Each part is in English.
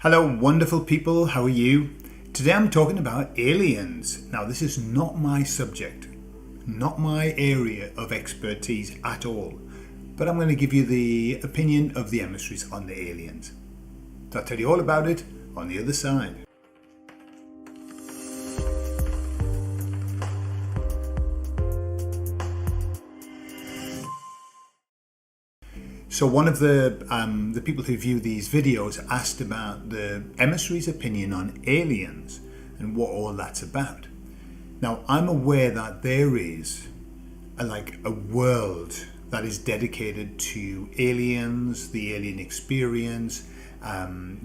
Hello, wonderful people. How are you? Today I'm talking about aliens. Now, this is not my subject, not my area of expertise at all, but I'm going to give you the opinion of the emissaries on the aliens. So I'll tell you all about it on the other side. So one of the people who view these videos asked about the emissary's opinion on aliens and what all that's about. Now, I'm aware that there is a world that is dedicated to aliens, the alien experience,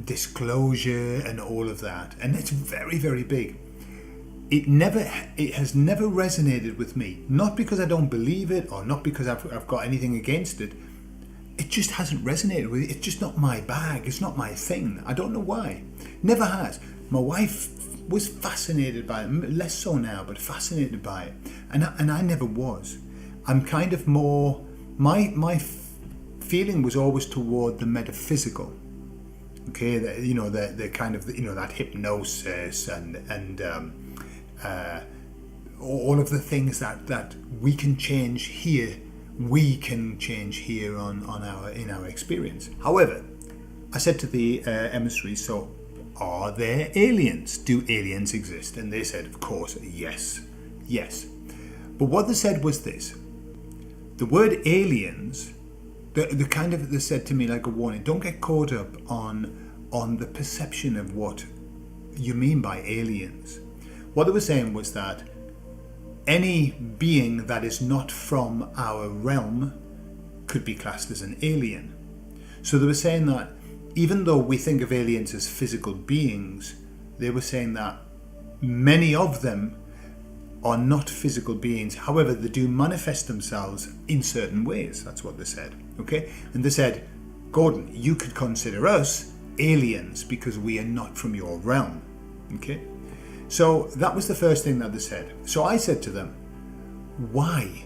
disclosure, and all of that, and it's very, very big. It has never resonated with me, not because I don't believe it or not because I've got anything against it. It just hasn't resonated with me. It's just not my bag. It's not my thing. I don't know why. Never has. My wife was fascinated by it, less so now, but fascinated by it. And I never was. I'm kind of more, my feeling was always toward the metaphysical. Okay, the kind of, that hypnosis and all of the things that we can change here. We can change here in our experience. However, I said to the emissaries, so are there aliens? Do aliens exist? And they said, of course, yes. But what they said was this: the word aliens, they said to me like a warning, don't get caught up on the perception of what you mean by aliens. What they were saying was that any being that is not from our realm could be classed as an alien. So they were saying that even though we think of aliens as physical beings, they were saying that many of them are not physical beings. However, they do manifest themselves in certain ways. That's what they said. Okay? And they said, Gordon, you could consider us aliens because we are not from your realm. Okay? So that was the first thing that they said. So I said to them, why?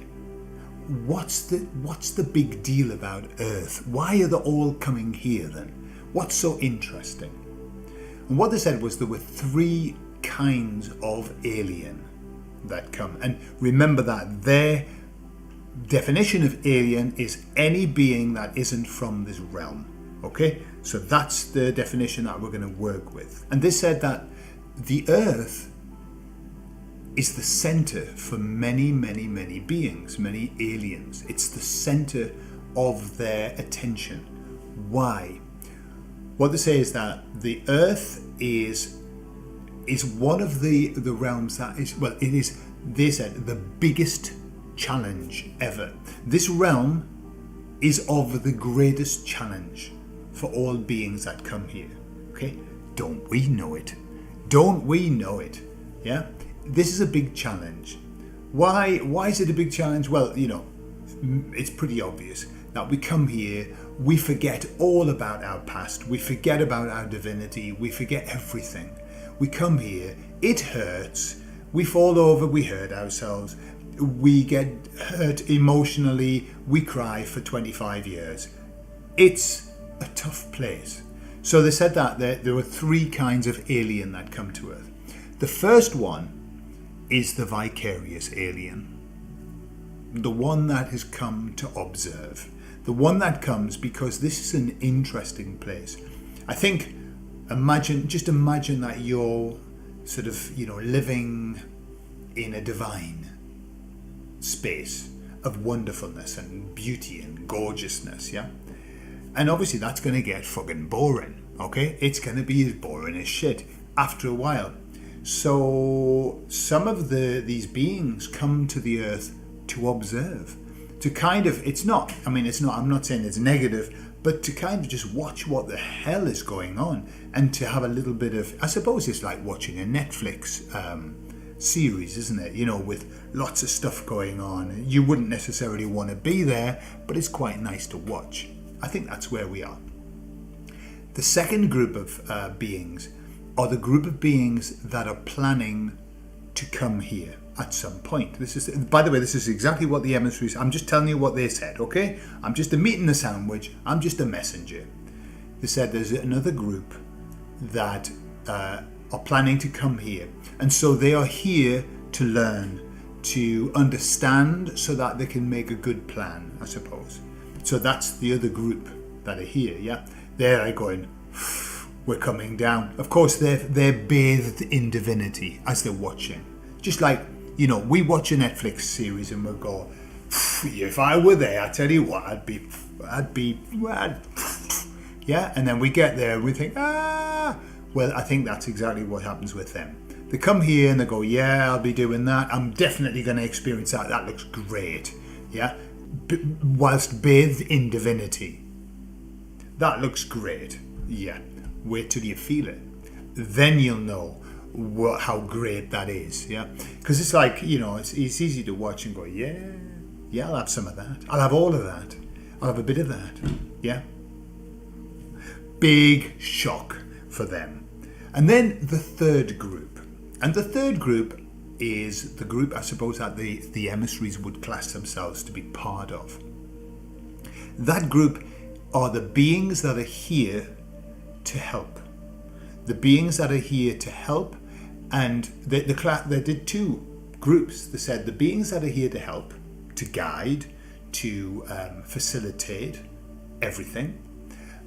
What's the big deal about Earth? Why are they all coming here then? What's so interesting? And what they said was there were three kinds of alien that come. And remember that their definition of alien is any being that isn't from this realm. Okay? So that's the definition that we're going to work with. And they said that the Earth is the center for many, many, many beings, many aliens. It's the center of their attention. Why? What they say is that the Earth is one of the realms that is, well, it is, they said, the biggest challenge ever. This realm is of the greatest challenge for all beings that come here. Okay? Don't we know it? Don't we know it? Yeah? This is a big challenge. Why is it a big challenge? Well, it's pretty obvious that we come here, we forget all about our past, we forget about our divinity, we forget everything. We come here, it hurts, we fall over, we hurt ourselves, we get hurt emotionally, we cry for 25 years. It's a tough place. So they said that there were three kinds of alien that come to Earth. The first one is the vicarious alien. The one that has come to observe. The one that comes because this is an interesting place. I think, imagine that you're sort of, living in a divine space of wonderfulness and beauty and gorgeousness, yeah? And obviously that's going to get fucking boring, okay? It's going to be as boring as shit after a while. So some of these beings come to the Earth to observe, to kind of, I'm not saying it's negative, but to kind of just watch what the hell is going on and to have a little bit of, I suppose it's like watching a Netflix series, isn't it? With lots of stuff going on. You wouldn't necessarily want to be there, but it's quite nice to watch. I think that's where we are. The second group of beings are the group of beings that are planning to come here at some point. By the way, this is exactly what the emissaries, I'm just telling you what they said, okay? I'm just a meat in the sandwich. I'm just a messenger. They said there's another group that are planning to come here. And so they are here to learn, to understand, so that they can make a good plan, I suppose. So that's the other group that are here, yeah? They're going, we're coming down. Of course, they're bathed in divinity as they're watching. Just like, you know, we watch a Netflix series and we'll go, if I were there, I tell you what, I'd be, yeah? And then we get there and we think, well, I think that's exactly what happens with them. They come here and they go, yeah, I'll be doing that. I'm definitely going to experience that. That looks great, yeah? Whilst bathed in divinity. That looks great, yeah. Wait till you feel it. Then you'll know how great that is, yeah? Because it's like, you know, it's easy to watch and go, yeah, I'll have some of that. I'll have all of that. I'll have a bit of that, yeah? Big shock for them. And then the third group. And the third group is the group, I suppose, that the emissaries would class themselves to be part of. That group are the beings that are here to help. The beings that are here to help, and they did two groups. They said the beings that are here to help, to guide, to facilitate everything.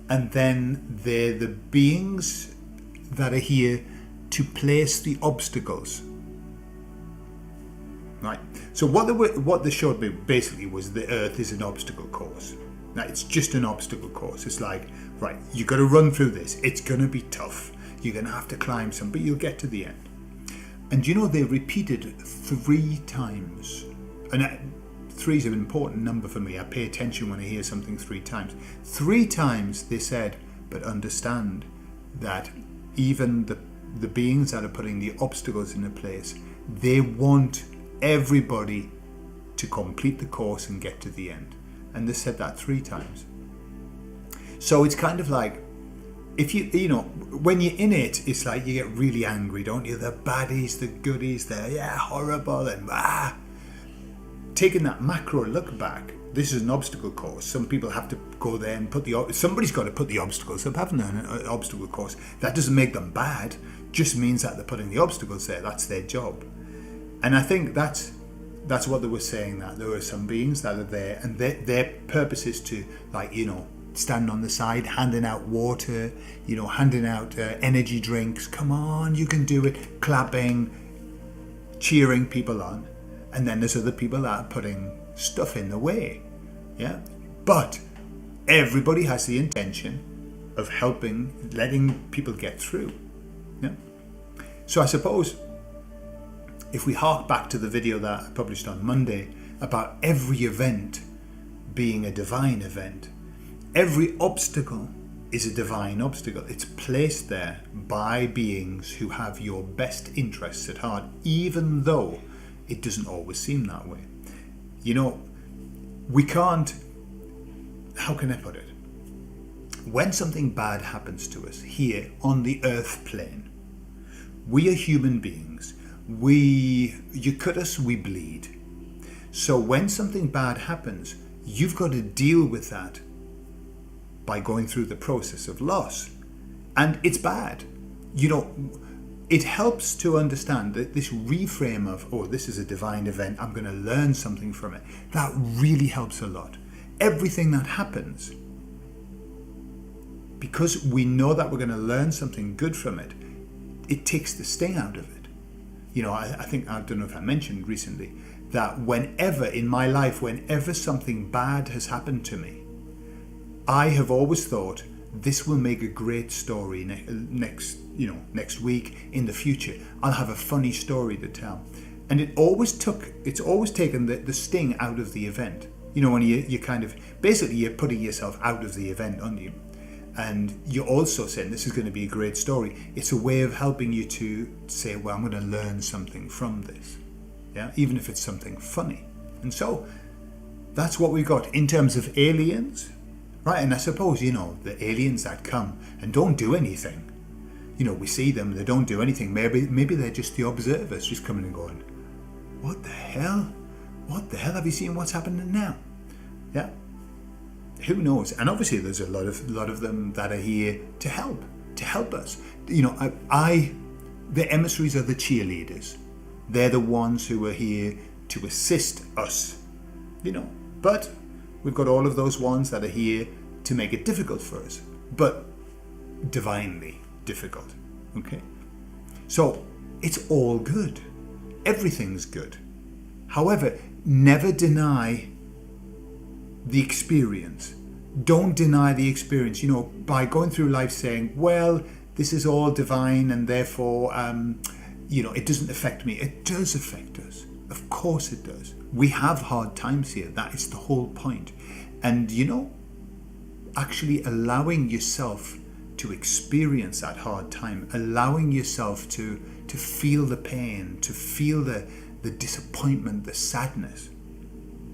And then they're the beings that are here to place the obstacles. Right. So what they showed me basically was the Earth is an obstacle course. Now it's just an obstacle course. It's like, right, you got to run through this. It's going to be tough. You're going to have to climb some, but you'll get to the end. And you know, they repeated 3 times. And 3 is an important number for me. I pay attention when I hear something 3 times. 3 times they said, but understand that even the beings that are putting the obstacles into place, they want everybody to complete the course and get to the end. And they said that 3 times. So it's kind of like, if you know, when you're in it, it's like you get really angry, don't you? The baddies, the goodies, they're horrible and Taking that macro look back, this is an obstacle course. Some people have to go there and somebody's got to put the obstacles up, haven't they? An obstacle course. That doesn't make them bad, just means that they're putting the obstacles there. That's their job. And I think that's what they were saying, that there are some beings that are there and their purpose is to, like, you know, stand on the side, handing out water, you know, handing out energy drinks. Come on, you can do it. Clapping, cheering people on. And then there's other people that are putting stuff in the way. Yeah. But everybody has the intention of helping, letting people get through. Yeah. So I suppose if we hark back to the video that I published on Monday about every event being a divine event, every obstacle is a divine obstacle. It's placed there by beings who have your best interests at heart, even though it doesn't always seem that way. You know, we can't, how can I put it? When something bad happens to us here on the earth plane, we are human beings. You cut us, we bleed. So when something bad happens, you've got to deal with that by going through the process of loss. And it's bad. You know, it helps to understand that this reframe of, oh, this is a divine event, I'm going to learn something from it. That really helps a lot. Everything that happens, because we know that we're going to learn something good from it, it takes the sting out of it. You know, I think, I don't know if I mentioned recently, that whenever in my life, whenever something bad has happened to me, I have always thought, this will make a great story next week, in the future. I'll have a funny story to tell. And it's always taken the sting out of the event. You know, when you kind of, basically you're putting yourself out of the event, aren't you? And you're also saying, this is going to be a great story. It's a way of helping you to say, well, I'm going to learn something from this. Yeah, even if it's something funny. And so that's what we got in terms of aliens. Right, and I suppose, you know, the aliens that come and don't do anything, you know, we see them, they don't do anything. Maybe they're just the observers, just coming and going, what the hell? What the hell? Have you seen what's happening now? Yeah, who knows? And obviously there's a lot of them that are here to help. to help us. The emissaries are the cheerleaders. They're the ones who are here to assist us, But we've got all of those ones that are here to make it difficult for us, but divinely difficult. Okay? So it's all good. Everything's good. However, never deny the experience. Don't deny the experience. By going through life saying, well, this is all divine and therefore, it doesn't affect me. It does affect us. Of course it does. We have hard times here. That is the whole point. And, actually allowing yourself to experience that hard time, allowing yourself to feel the pain, to feel the disappointment, the sadness,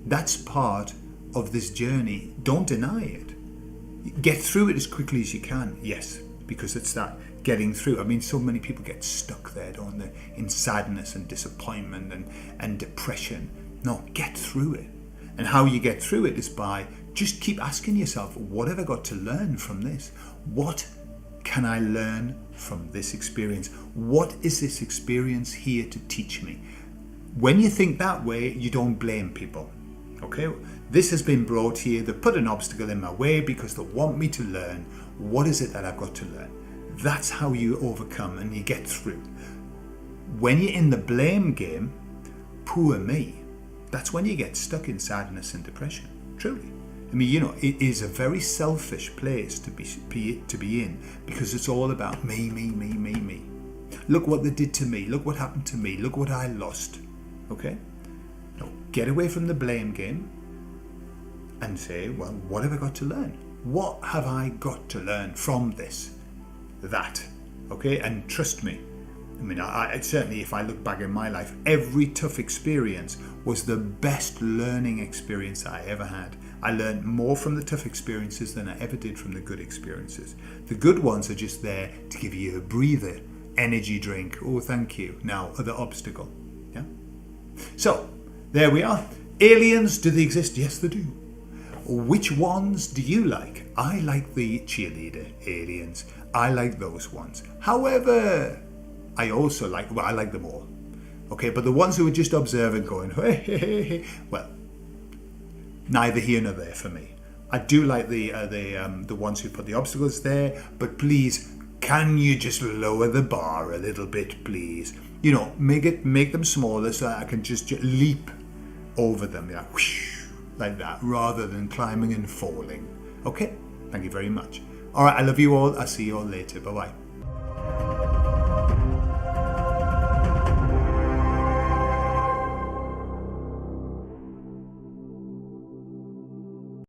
that's part of this journey. Don't deny it. Get through it as quickly as you can. Yes, because it's that getting through. I mean, so many people get stuck there, don't they? In sadness and disappointment and depression. No, get through it. And how you get through it is by just keep asking yourself, what have I got to learn from this? What can I learn from this experience? What is this experience here to teach me? When you think that way, you don't blame people. Okay? This has been brought here. They put an obstacle in my way because they want me to learn. What is it that I've got to learn? That's how you overcome and you get through. When you're in the blame game, poor me, that's when you get stuck in sadness and depression. Truly. I mean, it is a very selfish place to be in because it's all about me, me, me, me, me. Look what they did to me. Look what happened to me. Look what I lost. Okay? Now, get away from the blame game and say, well, what have I got to learn? What have I got to learn from this? That. Okay? And trust me, I mean, I certainly, if I look back in my life, every tough experience was the best learning experience I ever had. I learned more from the tough experiences than I ever did from the good experiences. The good ones are just there to give you a breather, energy drink. Oh, thank you. Now, the obstacle. Yeah. So, there we are. Aliens, do they exist? Yes, they do. Which ones do you like? I like the cheerleader aliens. I like those ones. However, I also like them all. Okay, but the ones who are just observing going, hey, hey, hey, hey, well, neither here nor there for me. I do like the ones who put the obstacles there, but please, can you just lower the bar a little bit, please? Make them smaller so that I can just leap over them, whoosh, like that, rather than climbing and falling. Okay, thank you very much. All right, I love you all. I'll see you all later. Bye-bye.